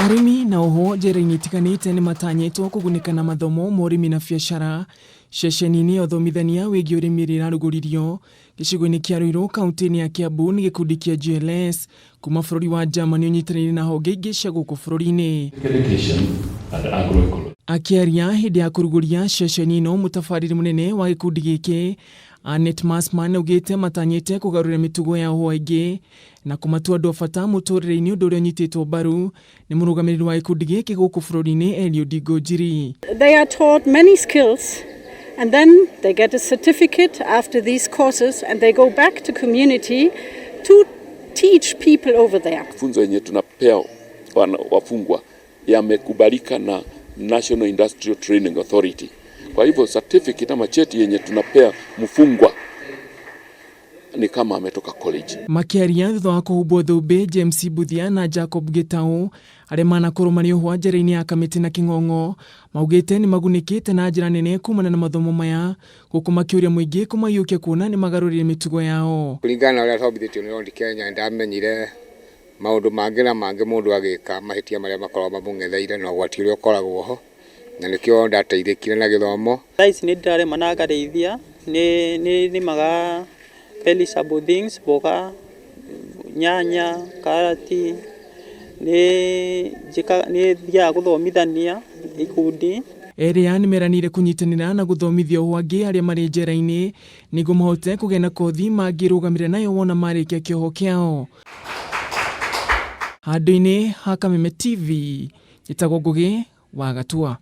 Arimi na oho njĩra-inĩ itiganĩte nĩ matanyĩtwo kũgunĩka na mathomo ma ũrĩmi na biacara ceceni-inĩ ya ũthomithania wĩgiĩ ũrĩmi ĩrĩa ĩrarugũririo gĩcigo-inĩ kĩa Ruiru kaunti-inĩ ya Kiambu nĩ gĩkundi kĩa GLS kuma bũrũri wa Germany ũnyitanĩire na honge ingĩ cia gũkũ bũrũri-inĩ. Akĩaria hĩndĩ ya kũrugũria ceceni ĩno, mũtabarĩri mũnene wa gĩkundi gĩkĩ Annette Massman augĩte matanyĩte kũgarũrĩra mĩtugo ya ohwo aingĩ na kũmatua andũ a bata mũtũrĩre-inĩ, ũndũ ũrĩa ũnyitĩtwo mbaru nĩ mũrũgamĩrĩri wa gĩkundi gĩkĩ gũkũ bũrũri-inĩ Eliud Ngũnjiri. They are taught many skills and then they get a certificate after these courses and they go back to community to teach people over there. Funzo yenye tunapea wafungwa yamekubalika na National Industrial Training Authority. Kwa hivyo certificate ama cheti yenye tunapea mfungwa ni kama ametoka college. Makiaria thutha wa kũhumbwo thũmbĩ, James Buthia na Jacob Gitau arĩa manakũrũmanio hwa njĩra-inĩ ya Kamiti na King'ong'o maugĩte nĩ magunĩkĩte na njĩra nene kumana na mathomo maya, gũkũ makĩũria mũingĩ kũmaiyũkia kuona nĩ magarũrĩre mĩtugo yao. Kũringana na ũrĩa thomithĩtio nĩ Round Kenya, ndamenyire maũndũ mangĩ na mangĩ mũndũ agĩka mahĩtia marĩa makoragwo mamũng'etheire na ũgwati ũrĩa ũkoragwo ho, na nĩkĩo ndateithĩkire na gĩthomo. Ici nĩ ndarema na ngareithia nĩ maga perishable things, mboga, nyanya, karati, nĩ thiaga gũthomithania ikundi. Erĩ nĩ meranĩire kũnyitanĩra na gũthomithia ohwo angĩ arĩa marĩ njĩra-inĩ nĩguo mahote kũgĩa na kothi mangĩrũgamĩrĩra nayo wona marĩkia kĩoho kĩao. Handũ-inĩ ha Kameme TV, njĩtagwo Ngũgĩ wa Gatua.